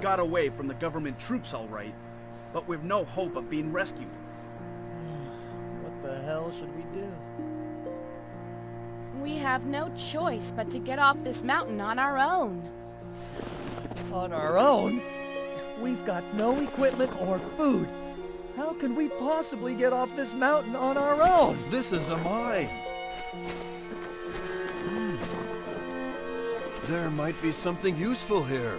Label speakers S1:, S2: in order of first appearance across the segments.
S1: got away from the government troops all right, but we've no hope of being rescued.
S2: What the hell should we do?
S3: We have no choice but to get off this mountain on our own.
S2: On our own? We've got no equipment or food. How can we possibly get off this mountain on our own?
S4: This is a mine. There might be something useful here.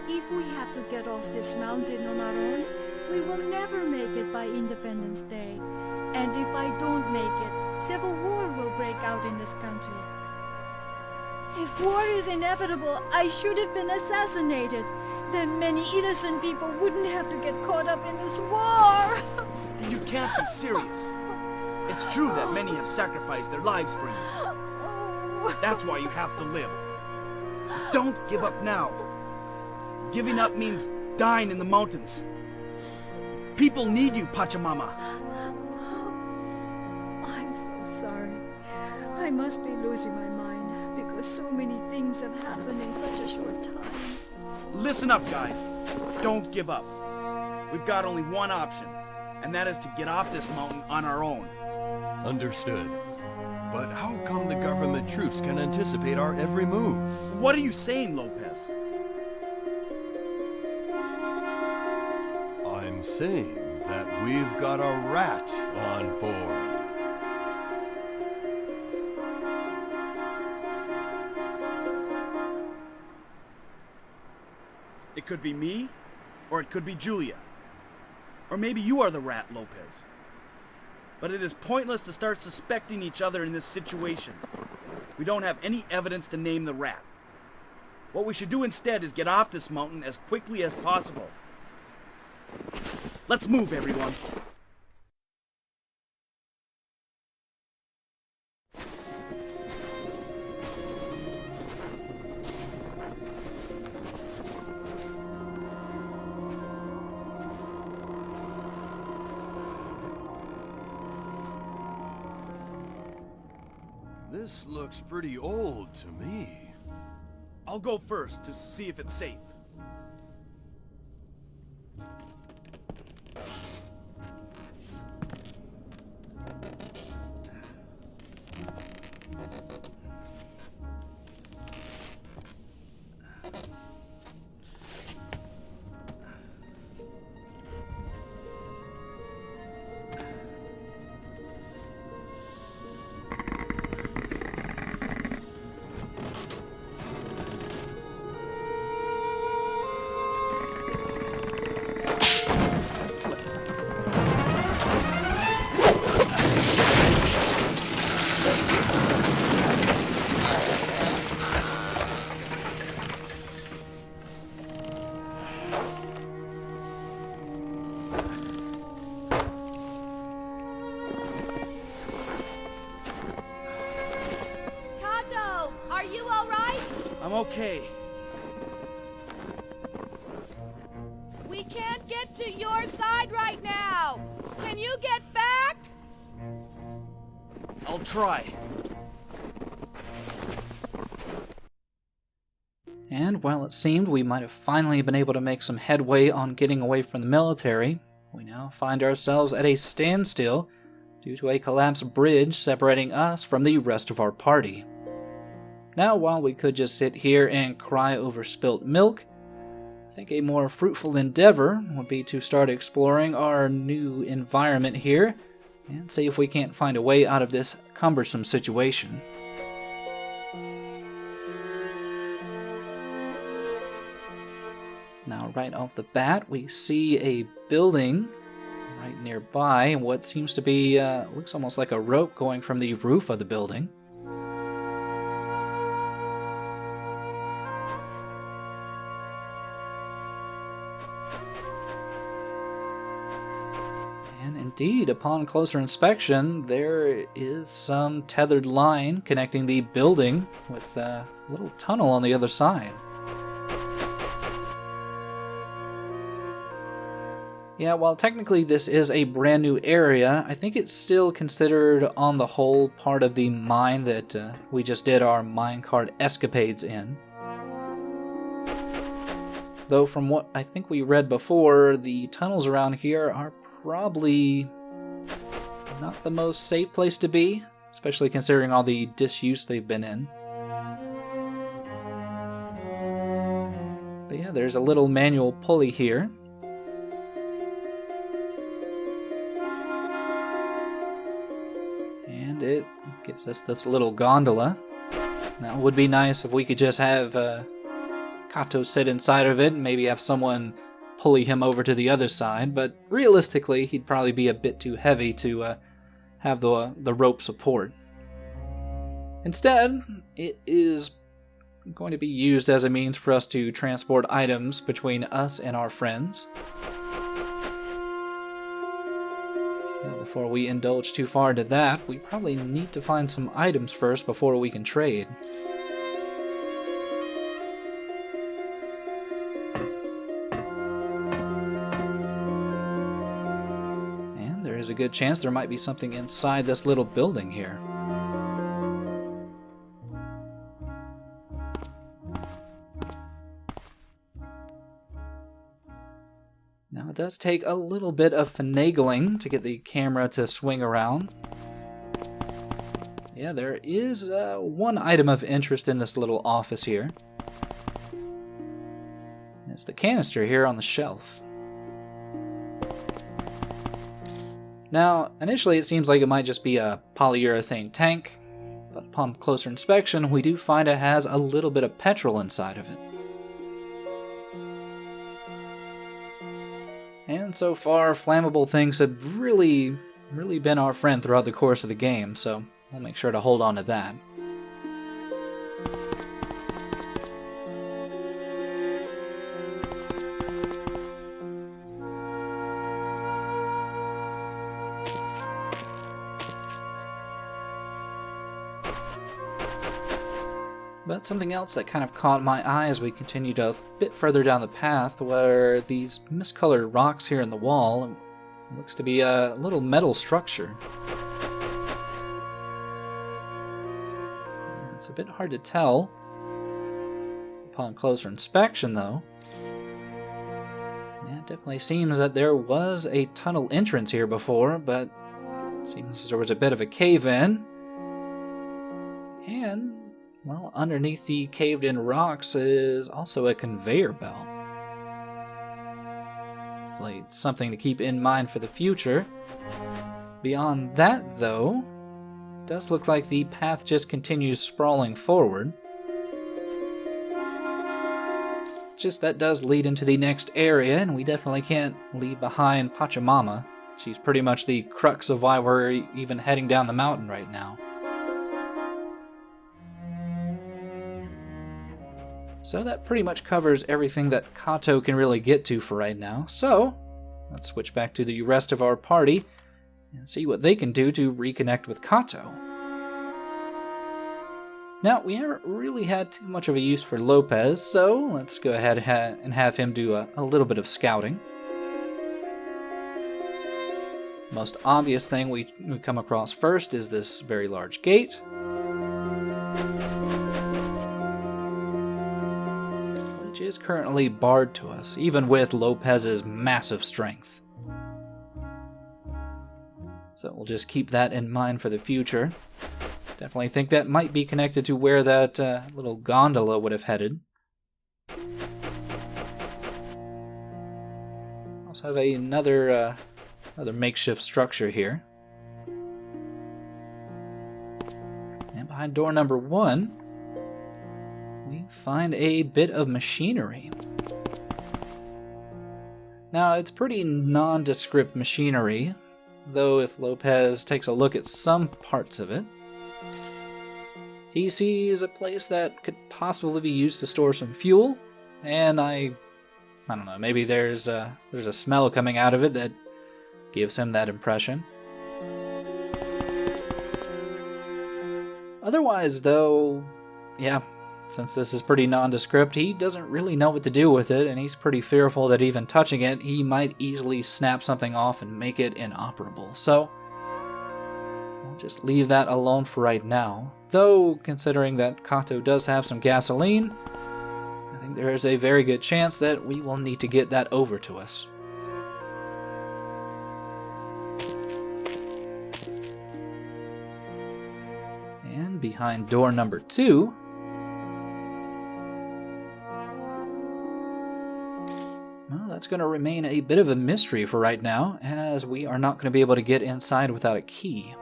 S5: If we have to get off this mountain on our own, we will never make it by Independence Day. And if I don't make it, civil war will break out in this country. If war is inevitable, I should have been assassinated. Then many innocent people wouldn't have to get caught up in this war.
S1: You can't be serious. It's true that many have sacrificed their lives for you. That's why you have to live. Don't give up now. Giving up means dying in the mountains. People need you, Pachamama.
S5: I'm so sorry. I must be losing my mind because so many things have happened in such a short time.
S1: Listen up, guys. Don't give up. We've got only one option, and that is to get off this mountain on our own.
S4: Understood. But how come the government troops can anticipate our every move?
S1: What are you saying, Lopez?
S4: I'm saying that we've got a rat on board.
S1: It could be me, or it could be Julia. Or maybe you are the rat, Lopez. But it is pointless to start suspecting each other in this situation. We don't have any evidence to name the rat. What we should do instead is get off this mountain as quickly as possible. Let's move, everyone.
S4: This looks pretty old to me.
S1: I'll go first to see if it's safe. I'm okay.
S3: We can't get to your side right now. Can you get back?
S1: I'll try.
S6: And while it seemed we might have finally been able to make some headway on getting away from the military, we now find ourselves at a standstill due to a collapsed bridge separating us from the rest of our party. Now, while we could just sit here and cry over spilt milk, I think a more fruitful endeavor would be to start exploring our new environment here and see if we can't find a way out of this cumbersome situation. Now, right off the bat, we see a building right nearby, what seems to be, looks almost like a rope going from the roof of the building. And indeed, upon closer inspection, there is some tethered line connecting the building with a little tunnel on the other side. Yeah, while technically this is a brand new area, I think it's still considered on the whole part of the mine that we just did our minecart escapades in. though from what I think we read before, the tunnels around here are probably not the most safe place to be, especially considering all the disuse they've been in. But yeah, there's a little manual pulley here. And it gives us this little gondola. Now, it would be nice if we could just have Kato sit inside of it and maybe have someone pulley him over to the other side, but realistically, he'd probably be a bit too heavy to have the rope support. Instead, it is going to be used as a means for us to transport items between us and our friends. Now, before we indulge too far into that, we probably need to find some items first before we can trade. And there is a good chance there might be something inside this little building here. Now, it does take a little bit of finagling to get the camera to swing around. Yeah, there is one item of interest in this little office here. And it's the canister here on the shelf. Now, initially it seems like it might just be a polyurethane tank, but upon closer inspection, we do find it has a little bit of petrol inside of it. And so far, flammable things have really been our friend throughout the course of the game, so we'll make sure to hold on to that. But something else that kind of caught my eye as we continued a bit further down the path were these miscolored rocks here in the wall. It looks to be a little metal structure. It's a bit hard to tell upon closer inspection, though. Yeah, it definitely seems that there was a tunnel entrance here before, but it seems there was a bit of a cave-in. And well, underneath the caved-in rocks is also a conveyor belt. Hopefully something to keep in mind for the future. Beyond that, though, it does look like the path just continues sprawling forward. Just that does lead into the next area, and we definitely can't leave behind Pachamama. She's pretty much the crux of why we're even heading down the mountain right now. So that pretty much covers everything that Kato can really get to for right now. So let's switch back to the rest of our party and see what they can do to reconnect with Kato. Now, we haven't really had too much of a use for Lopez, so let's go ahead and have him do a little bit of scouting. Most obvious thing we come across first is this very large gate. Which is currently barred to us, even with Lopez's massive strength. So we'll just keep that in mind for the future. Definitely think that might be connected to where that little gondola would have headed. Also have another makeshift structure here. And behind door number 1, we find a bit of machinery. Now, it's pretty nondescript machinery, though if Lopez takes a look at some parts of it, he sees a place that could possibly be used to store some fuel, and I don't know, maybe there's a smell coming out of it that gives him that impression. Otherwise, though, yeah, since this is pretty nondescript, he doesn't really know what to do with it, and he's pretty fearful that even touching it, he might easily snap something off and make it inoperable. So, I'll just leave that alone for right now. Though, considering that Kato does have some gasoline, I think there is a very good chance that we will need to get that over to us. And behind door number 2, well, that's going to remain a bit of a mystery for right now, as we are not going to be able to get inside without a key.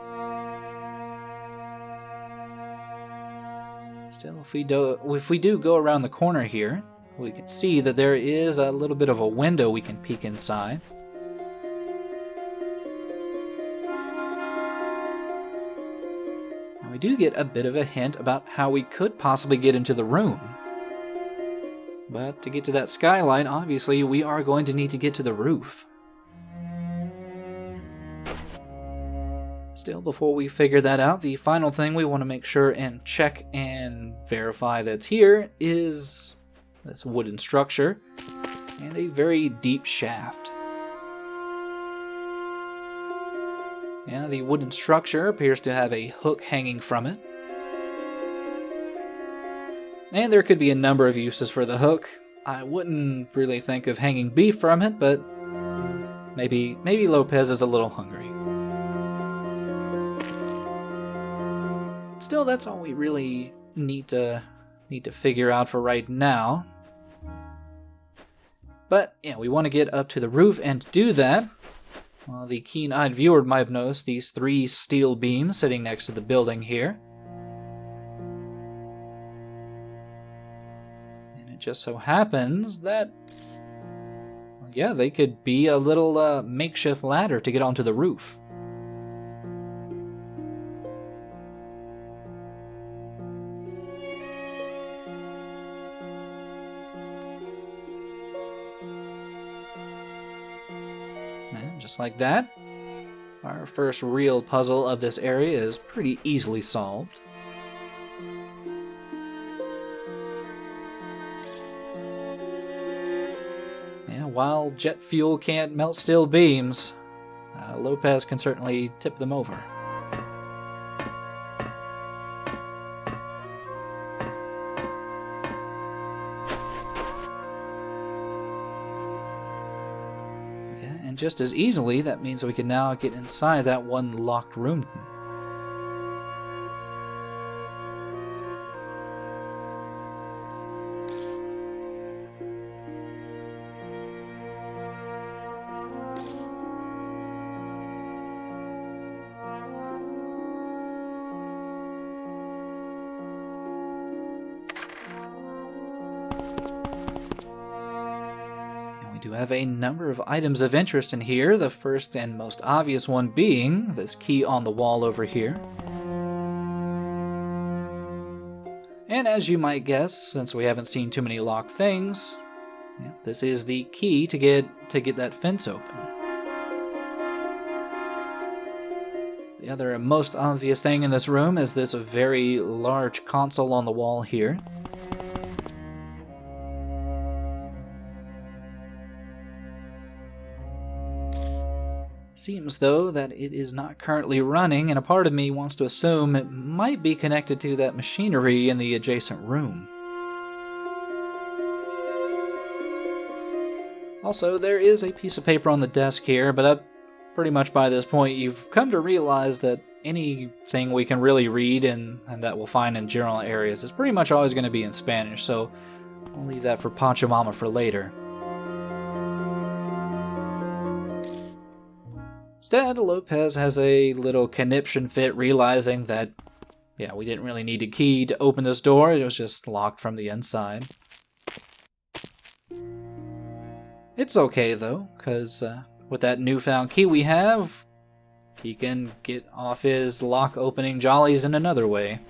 S6: Still, if we do go around the corner here, we can see that there is a little bit of a window we can peek inside. And we do get a bit of a hint about how we could possibly get into the room. But to get to that skylight, obviously, we are going to need to get to the roof. Still, before we figure that out, the final thing we want to make sure and check and verify that's here is this wooden structure and a very deep shaft. Yeah, the wooden structure appears to have a hook hanging from it. And there could be a number of uses for the hook. I wouldn't really think of hanging beef from it, but maybe Lopez is a little hungry. Still, that's all we really need to figure out for right now. But yeah, we want to get up to the roof, and to do that, well, the keen-eyed viewer might have noticed these 3 steel beams sitting next to the building here. Just so happens that, yeah, they could be a little makeshift ladder to get onto the roof. And just like that, our first real puzzle of this area is pretty easily solved. While jet fuel can't melt steel beams, Lopez can certainly tip them over. Yeah, and just as easily, that means we can now get inside that one locked room. We do have a number of items of interest in here, the first and most obvious one being this key on the wall over here. And as you might guess, since we haven't seen too many locked things, this is the key to get that fence open. The other most obvious thing in this room is this very large console on the wall here. Seems, though, that it is not currently running, and a part of me wants to assume it might be connected to that machinery in the adjacent room. Also, there is a piece of paper on the desk here, but pretty much by this point you've come to realize that anything we can really read and that we'll find in general areas is pretty much always going to be in Spanish, so I'll leave that for Pachamama for later. Instead, Lopez has a little conniption fit realizing that, yeah, we didn't really need a key to open this door, it was just locked from the inside. It's okay though, because with that newfound key we have, he can get off his lock opening jollies in another way.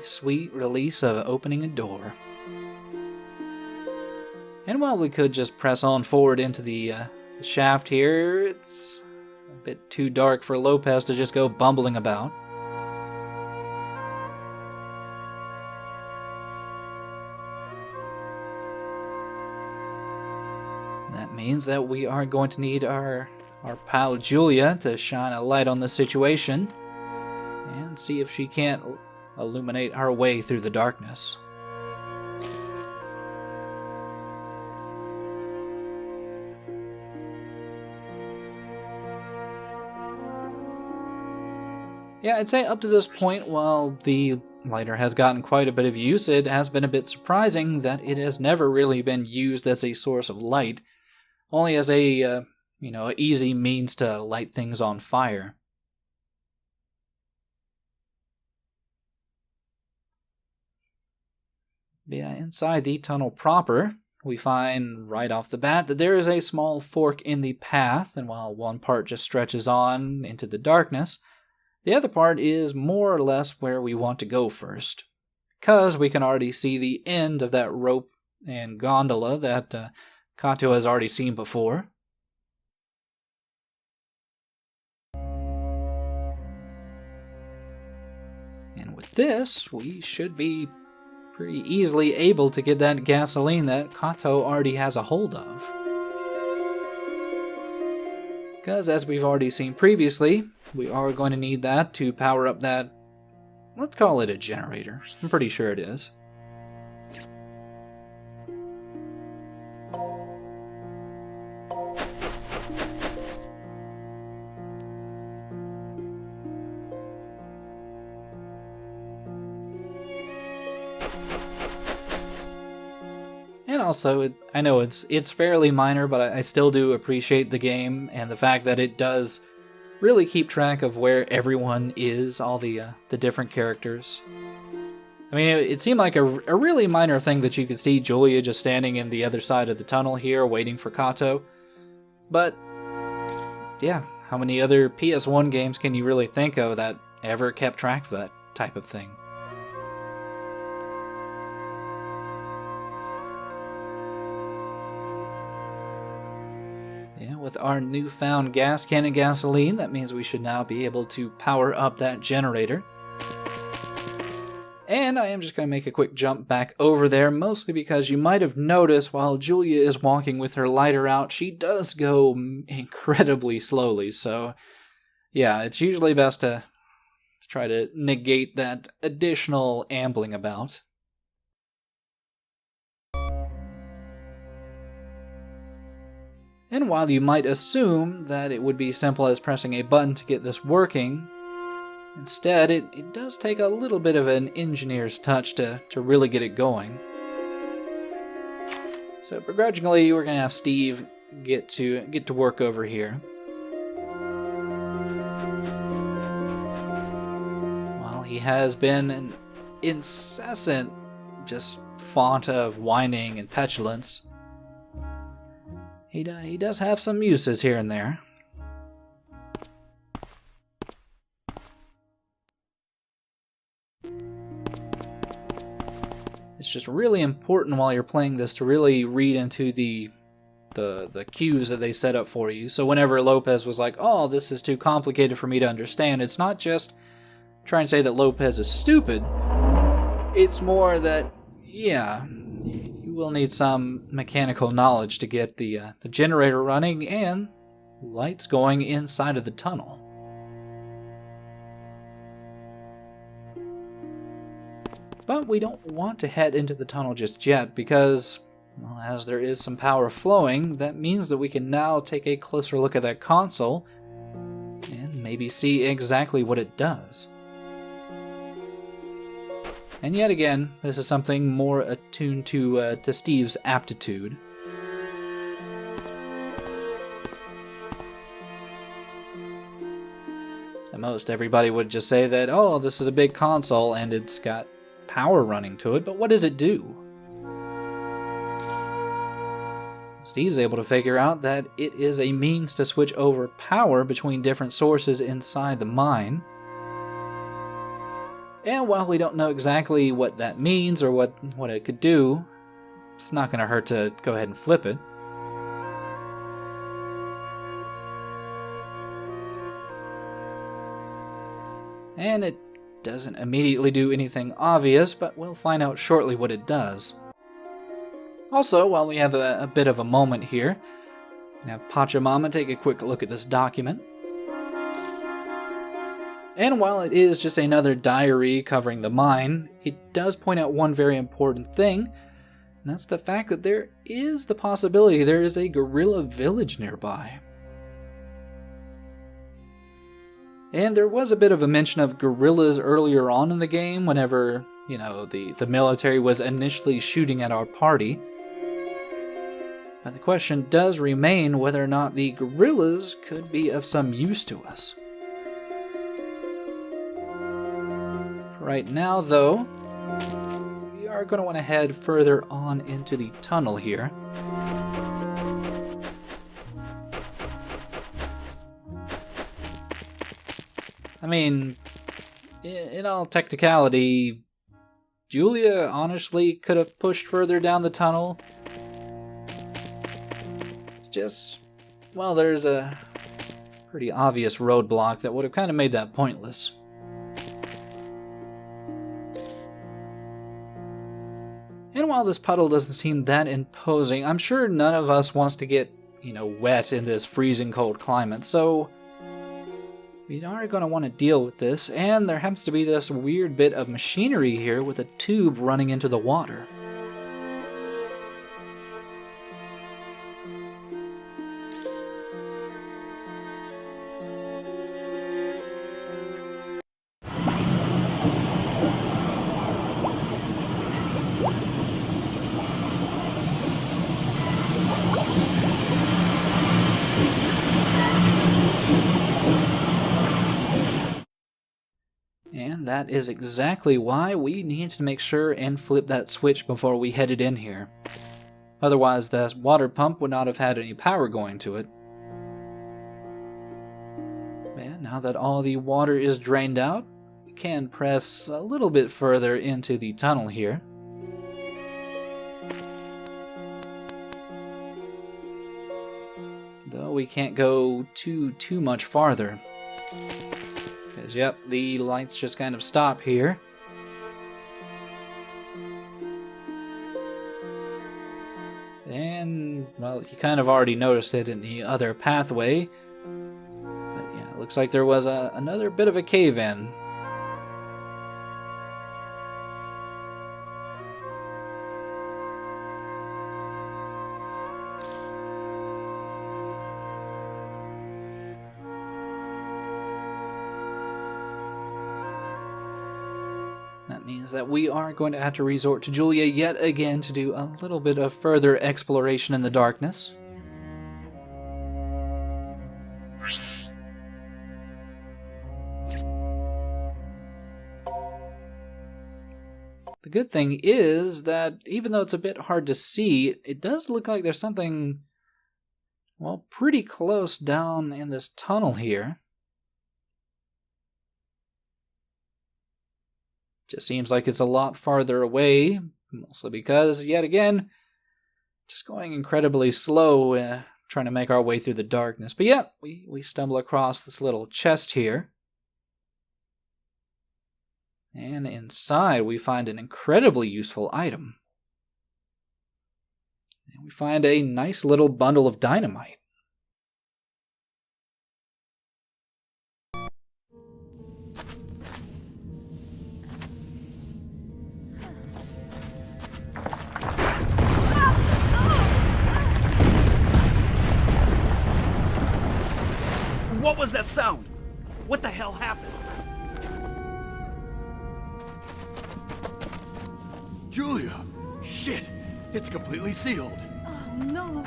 S6: Sweet release of opening a door. And while we could just press on forward into the shaft here, it's a bit too dark for Lopez to just go bumbling about. means that we are going to need our pal Julia to shine a light on the situation and see if she can't illuminate our way through the darkness. Yeah, I'd say up to this point, while the lighter has gotten quite a bit of use, it has been a bit surprising that it has never really been used as a source of light, only as a, easy means to light things on fire. Yeah, inside the tunnel proper, we find right off the bat that there is a small fork in the path, and while one part just stretches on into the darkness, the other part is more or less where we want to go first, because we can already see the end of that rope and gondola that Kato has already seen before. And with this, we should be pretty easily able to get that gasoline that Kato already has a hold of. Because as we've already seen previously, we are going to need that to power up that, let's call it a generator. I'm pretty sure it is. And also, I know it's fairly minor, but I still do appreciate the game and the fact that it does really keep track of where everyone is, all the different characters. I mean, it seemed like a really minor thing that you could see Julia just standing in the other side of the tunnel here, waiting for Kato. But, yeah, how many other PS1 games can you really think of that ever kept track of that type of thing? With our newfound gas can and gasoline, that means we should now be able to power up that generator. And I am just going to make a quick jump back over there, mostly because you might have noticed while Julia is walking with her lighter out, she does go incredibly slowly. So, yeah, it's usually best to try to negate that additional ambling about. And while you might assume that it would be simple as pressing a button to get this working, instead it does take a little bit of an engineer's touch to really get it going. So begrudgingly, we're going to have Steve get to work over here. While he has been an incessant just font of whining and petulance, he does have some uses here and there. It's just really important while you're playing this to really read into the cues that they set up for you. So whenever Lopez was like, oh, this is too complicated for me to understand, it's not just trying to say that Lopez is stupid. It's more that, yeah, you will need some mechanical knowledge to get the generator running and lights going inside of the tunnel. But we don't want to head into the tunnel just yet because, well, as there is some power flowing, that means that we can now take a closer look at that console and maybe see exactly what it does. And yet again, this is something more attuned to Steve's aptitude. At most, everybody would just say that, oh, this is a big console and it's got power running to it, but what does it do? Steve's able to figure out that it is a means to switch over power between different sources inside the mine. And while we don't know exactly what that means or what it could do, it's not going to hurt to go ahead and flip it. And it doesn't immediately do anything obvious, but we'll find out shortly what it does. Also, while we have a bit of a moment here, And have Pachamama take a quick look at this document. And while it is just another diary covering the mine, it does point out one very important thing, and that's the fact that there is the possibility there is a guerrilla village nearby. And there was a bit of a mention of guerrillas earlier on in the game whenever, the military was initially shooting at our party. But the question does remain whether or not the guerrillas could be of some use to us. Right now, though, we are going to want to head further on into the tunnel here. I mean, in all technicality, Julia honestly could have pushed further down the tunnel. It's just, well, there's a pretty obvious roadblock that would have kind of made that pointless. And while this puddle doesn't seem that imposing, I'm sure none of us wants to get, wet in this freezing cold climate, so we are going to want to deal with this, and there happens to be this weird bit of machinery here with a tube running into the water. And that is exactly why we needed to make sure and flip that switch before we headed in here. Otherwise, the water pump would not have had any power going to it. And now that all the water is drained out, we can press a little bit further into the tunnel here. Though we can't go too much farther. Because, yep, the lights just kind of stop here. And, well, you kind of already noticed it in the other pathway. But yeah, it looks like there was another bit of a cave-in. That means that we are going to have to resort to Julia yet again to do a little bit of further exploration in the darkness. The good thing is that even though it's a bit hard to see, it does look like there's something, well, pretty close down in this tunnel here. Just seems like it's a lot farther away, mostly because, yet again, just going incredibly slow, trying to make our way through the darkness. But yeah, we stumble across this little chest here. And inside we find an incredibly useful item. And we find a nice little bundle of dynamite.
S1: What was that sound? What the hell happened?
S4: Julia! Shit! It's completely sealed.
S5: Oh no,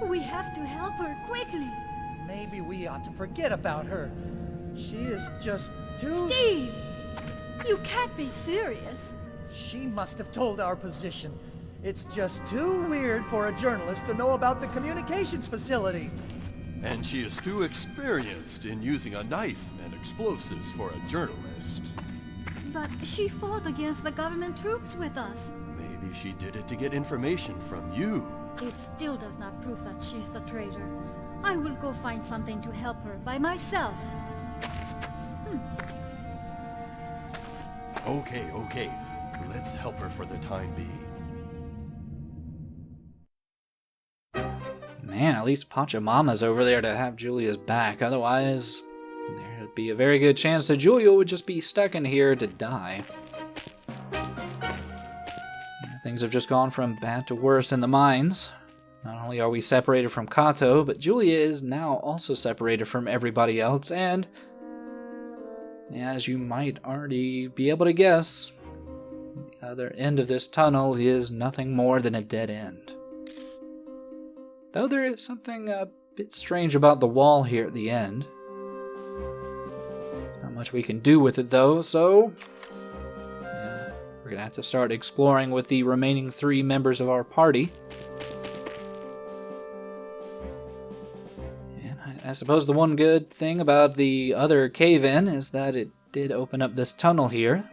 S5: we have to help her quickly.
S2: Maybe we ought to forget about her. She is just too...
S5: Steve! You can't be serious.
S2: She must have told our position. It's just too weird for a journalist to know about the communications facility.
S4: And she is too experienced in using a knife and explosives for a journalist.
S5: But she fought against the government troops with us.
S4: Maybe she did it to get information from you.
S5: It still does not prove that she's the traitor. I will go find something to help her by myself.
S4: Okay. Let's help her for the time being.
S6: Man, at least Pachamama's over there to have Julia's back. Otherwise, there'd be a very good chance that Julia would just be stuck in here to die. Yeah, things have just gone from bad to worse in the mines. Not only are we separated from Kato, but Julia is now also separated from everybody else, and as you might already be able to guess, the other end of this tunnel is nothing more than a dead end. Though there is something a bit strange about the wall here at the end. There's not much we can do with it though, so yeah, we're gonna have to start exploring with the remaining 3 members of our party. And I suppose the one good thing about the other cave-in is that it did open up this tunnel here.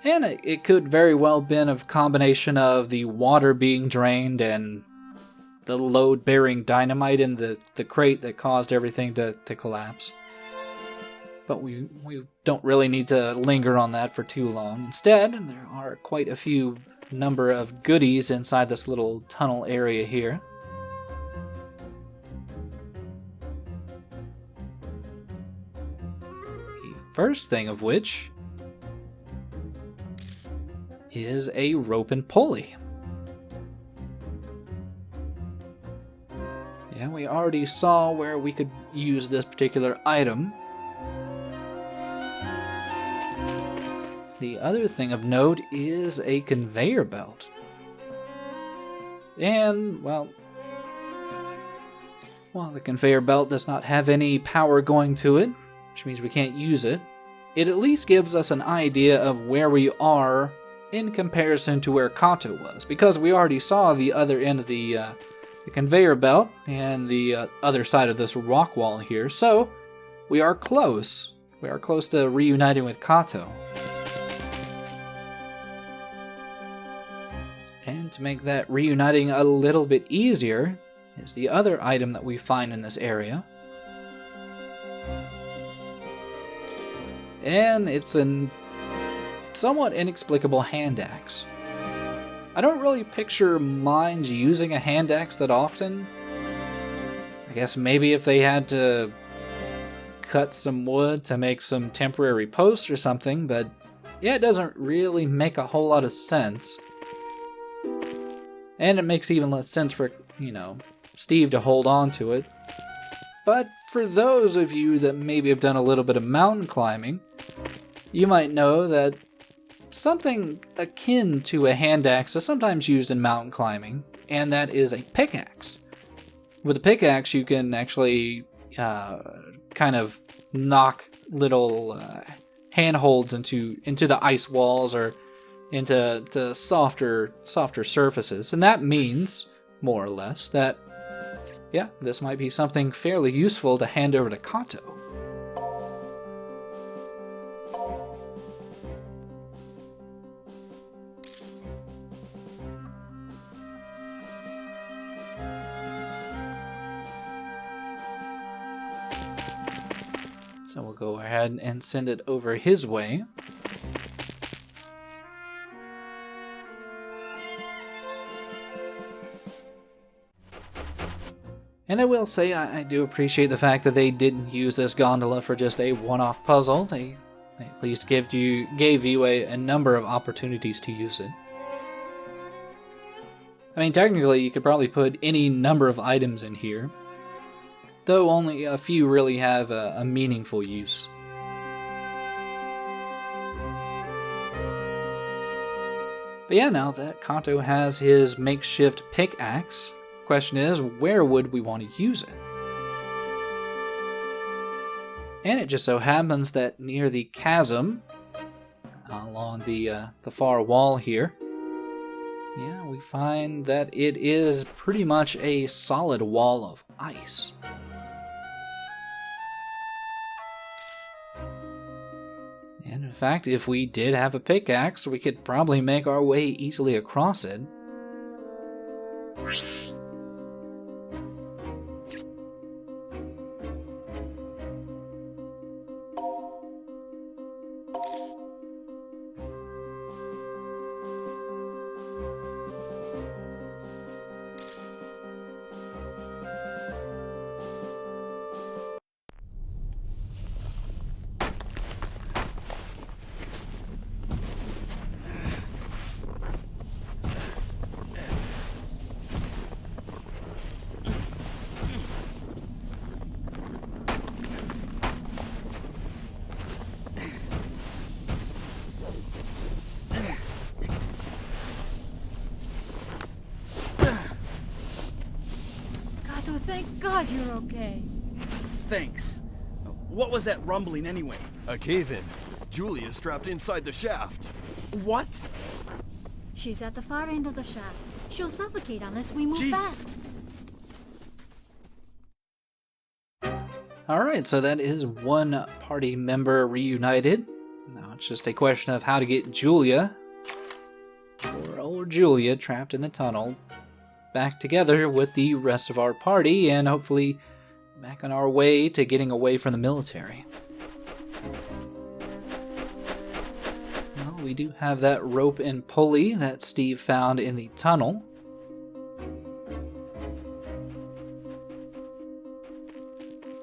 S6: And it could very well have been a combination of the water being drained and the load-bearing dynamite in the crate that caused everything to collapse. But we don't really need to linger on that for too long. Instead, there are quite a few number of goodies inside this little tunnel area here. The first thing of which is a rope and pulley. Yeah, we already saw where we could use this particular item. The other thing of note is a conveyor belt. And, well, the conveyor belt does not have any power going to it, which means we can't use it. It at least gives us an idea of where we are in comparison to where Kato was, because we already saw the other end of the conveyor belt and the other side of this rock wall here, so we are close. We are close to reuniting with Kato. And to make that reuniting a little bit easier is the other item that we find in this area. And it's an somewhat inexplicable hand axe. I don't really picture mines using a hand axe that often. I guess maybe if they had to cut some wood to make some temporary posts or something, but yeah, it doesn't really make a whole lot of sense. And it makes even less sense for, Steve to hold on to it. But for those of you that maybe have done a little bit of mountain climbing, you might know that something akin to a hand axe is sometimes used in mountain climbing, and that is a pickaxe. With a pickaxe, you can actually kind of knock little handholds into the ice walls or into softer surfaces, and that means, more or less, that, yeah, this might be something fairly useful to hand over to Kato. So we'll go ahead and send it over his way. And I will say, I do appreciate the fact that they didn't use this gondola for just a one-off puzzle. They at least gave you a number of opportunities to use it. I mean, technically, you could probably put any number of items in here, though only a few really have a meaningful use. But yeah, now that Kato has his makeshift pickaxe, question is, where would we want to use it? And it just so happens that near the chasm, along the far wall here, yeah, we find that it is pretty much a solid wall of ice. And in fact, if we did have a pickaxe, we could probably make our way easily across it.
S5: you're okay.
S1: Thanks. What was that rumbling anyway?
S4: A cave-in. Julia's trapped inside the shaft.
S1: What?
S5: She's at the far end of the shaft. She'll suffocate unless we move
S1: Gee.
S5: fast.
S6: Alright, so that is one party member reunited. Now it's just a question of how to get Julia, or old Julia, trapped in the tunnel, back together with the rest of our party, and hopefully back on our way to getting away from the military. Well, we do have that rope and pulley that Steve found in the tunnel.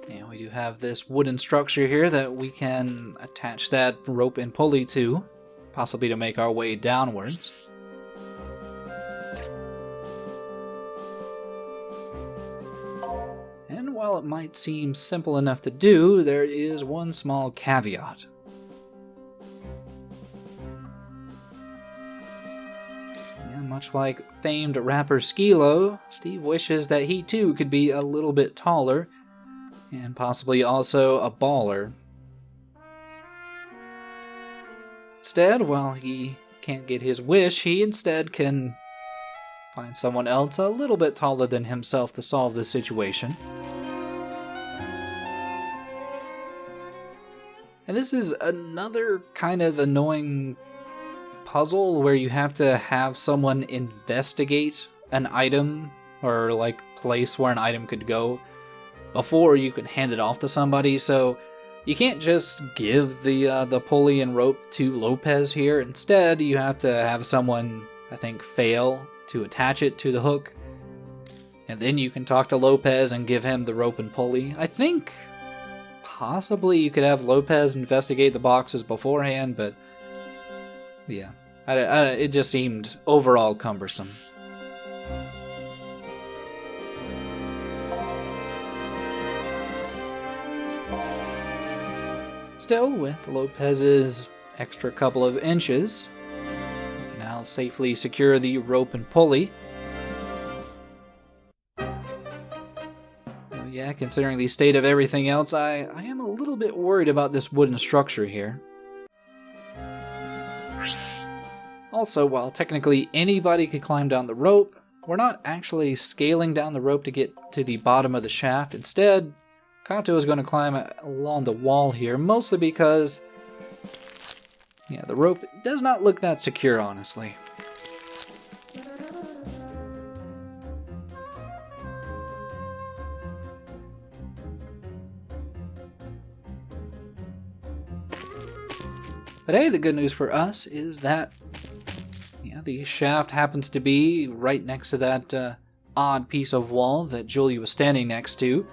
S6: And we do have this wooden structure here that we can attach that rope and pulley to, possibly to make our way downwards. And while it might seem simple enough to do, there is one small caveat. Yeah, much like famed rapper Skilo, Steve wishes that he too could be a little bit taller, and possibly also a baller. Instead, while he can't get his wish, he instead can find someone else a little bit taller than himself to solve the situation. And this is another kind of annoying puzzle where you have to have someone investigate an item or like place where an item could go before you can hand it off to somebody. So you can't just give the pulley and rope to Lopez here. Instead, you have to have someone, I think, fail to attach it to the hook. And then you can talk to Lopez and give him the rope and pulley. I think possibly you could have Lopez investigate the boxes beforehand, but yeah, it just seemed overall cumbersome. Still, with Lopez's extra couple of inches, we can now safely secure the rope and pulley. Yeah, considering the state of everything else, I am a little bit worried about this wooden structure here. Also, while technically anybody could climb down the rope, we're not actually scaling down the rope to get to the bottom of the shaft. Instead, Kato is going to climb along the wall here, mostly because, yeah, the rope does not look that secure, honestly. But hey, the good news for us is that, yeah, the shaft happens to be right next to that odd piece of wall that Julia was standing next to.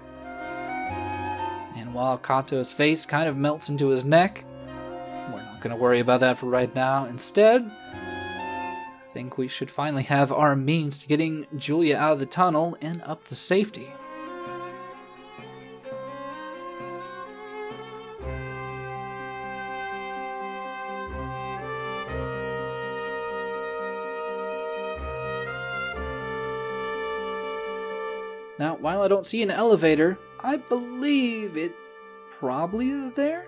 S6: And while Kato's face kind of melts into his neck, we're not going to worry about that for right now. Instead, I think we should finally have our means to getting Julia out of the tunnel and up to safety. Now, while I don't see an elevator, I believe it probably is there.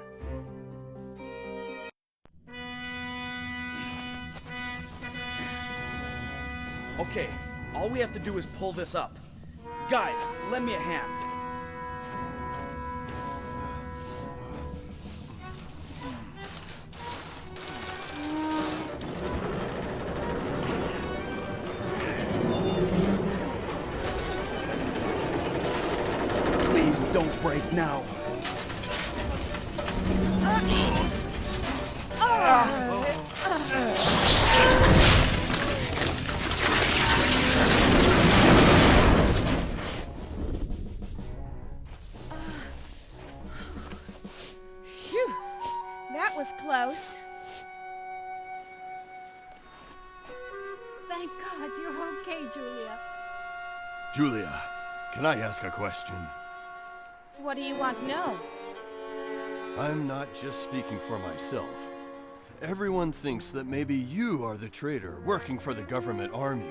S1: Okay, all we have to do is pull this up. Guys, lend me a hand. Please don't break now.
S3: Phew, that was close.
S5: Thank God you're okay, Julia.
S4: Julia, can I ask a question?
S3: What do you want to know?
S4: I'm not just speaking for myself. Everyone thinks that maybe you are the traitor working for the government army.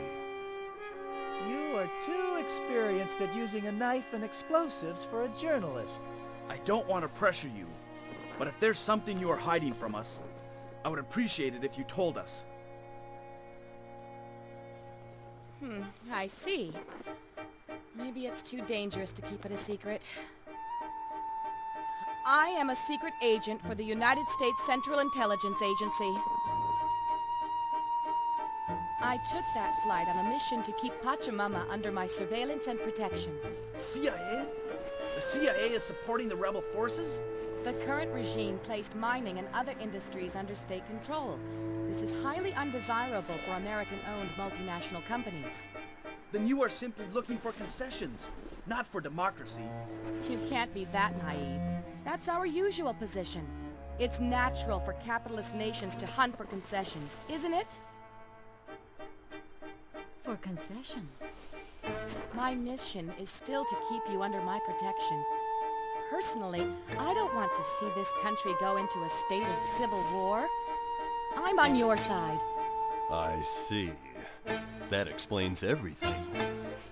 S2: You are too experienced at using a knife and explosives for a journalist.
S1: I don't want to pressure you, but if there's something you are hiding from us, I would appreciate it if you told us.
S3: I see. Maybe it's too dangerous to keep it a secret. I am a secret agent for the United States Central Intelligence Agency. I took that flight on a mission to keep Pachamama under my surveillance and protection.
S1: CIA? The CIA is supporting the rebel forces?
S3: The current regime placed mining and other industries under state control. This is highly undesirable for American-owned multinational companies.
S1: Then you are simply looking for concessions, not for democracy.
S3: You can't be that naive. That's our usual position. It's natural for capitalist nations to hunt for concessions, isn't it?
S5: For concessions.
S3: My mission is still to keep you under my protection. Personally, I don't want to see this country go into a state of civil war. I'm on your side.
S4: I see. That explains everything.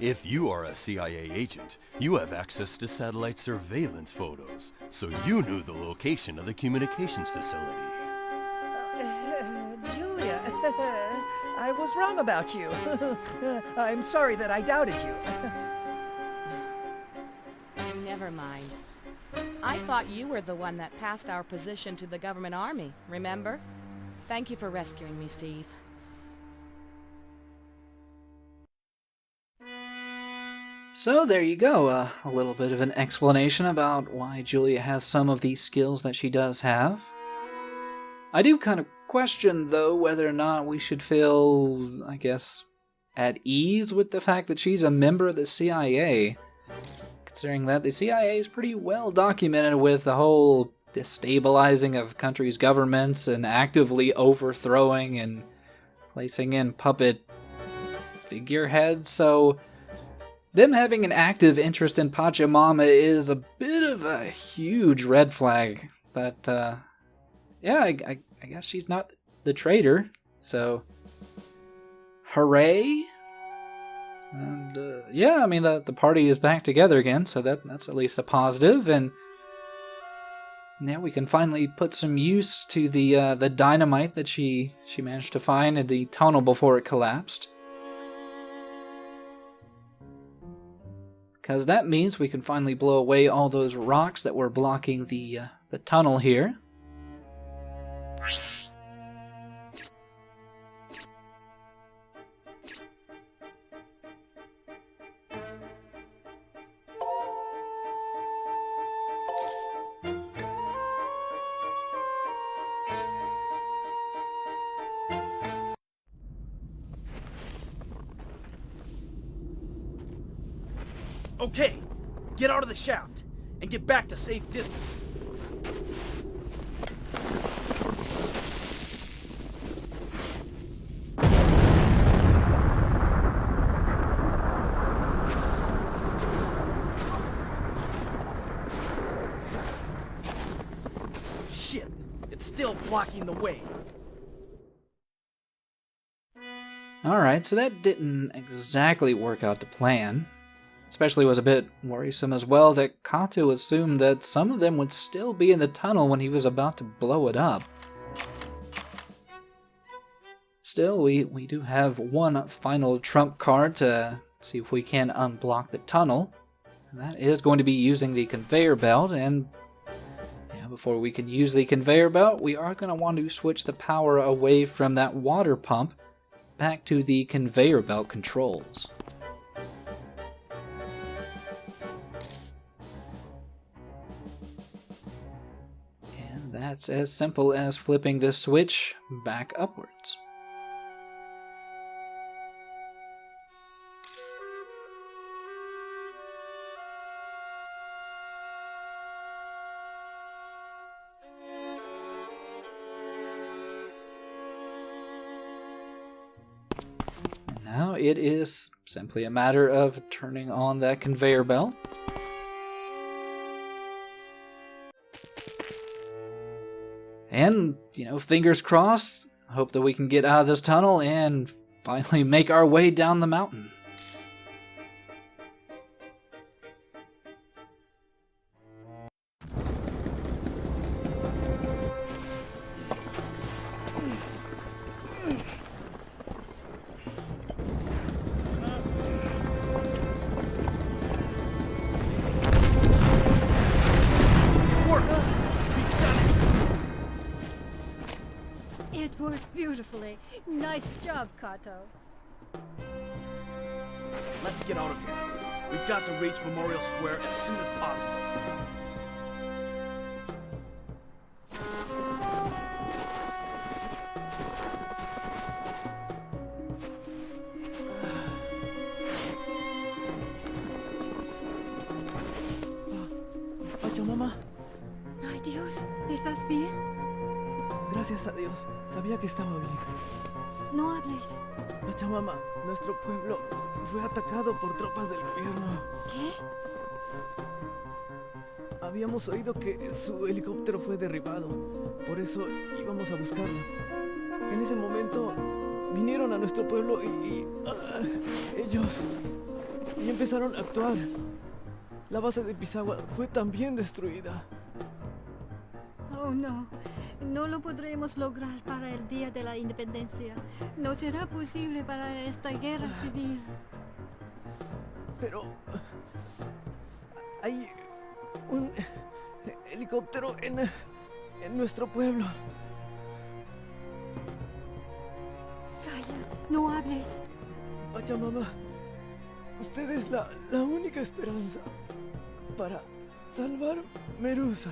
S4: If you are a CIA agent, you have access to satellite surveillance photos, so you knew the location of the communications facility.
S2: Julia, I was wrong about you. I'm sorry that I doubted you.
S3: Never mind. I thought you were the one that passed our position to the government army, remember? Thank you for rescuing me, Steve.
S6: So there you go, a little bit of an explanation about why Julia has some of these skills that she does have. I do kind of question, though, whether or not we should feel, I guess, at ease with the fact that she's a member of the CIA, considering that the CIA is pretty well documented with the whole destabilizing of countries' governments and actively overthrowing and placing in puppet figureheads, so them having an active interest in Pachamama is a bit of a huge red flag. But, yeah, I guess she's not the traitor. So, hooray. And, yeah, I mean, the party is back together again, so that's at least a positive. And now we can finally put some use to the dynamite that she managed to find in the tunnel before it collapsed. Because that means we can finally blow away all those rocks that were blocking the tunnel here.
S1: Okay, get out of the shaft and get back to safe distance. Shit, it's still blocking the way.
S6: Alright, so that didn't exactly work out to plan. Especially was a bit worrisome as well that Kato assumed that some of them would still be in the tunnel when he was about to blow it up. Still, we do have one final trump card to see if we can unblock the tunnel. And that is going to be using the conveyor belt, and yeah, before we can use the conveyor belt, we are going to want to switch the power away from that water pump back to the conveyor belt controls. That's as simple as flipping this switch back upwards. And now it is simply a matter of turning on that conveyor belt. And, fingers crossed, hope that we can get out of this tunnel and finally make our way down the mountain.
S5: worked beautifully. Nice job, Kato.
S1: Let's get out of here. We've got to reach Memorial Square as soon as possible.
S7: Pachamama,
S5: Ay, Dios, ¿estás bien?
S7: gracias a Dios, sabía que estaba bien.
S5: No hables.
S7: Pachamama, nuestro pueblo fue atacado por tropas del gobierno.
S5: ¿Qué?
S7: Habíamos oído que su helicóptero fue derribado, por eso íbamos a buscarlo. En ese momento vinieron a nuestro pueblo y ellos empezaron a actuar. La base de Pisagua fue también destruida.
S5: Oh, no. No lo podremos lograr para el Día de la Independencia. No será posible para esta guerra civil.
S7: Pero hay un helicóptero en nuestro pueblo.
S5: Calla, no hables.
S7: Pachamama, usted es la única esperanza para salvar Merusa.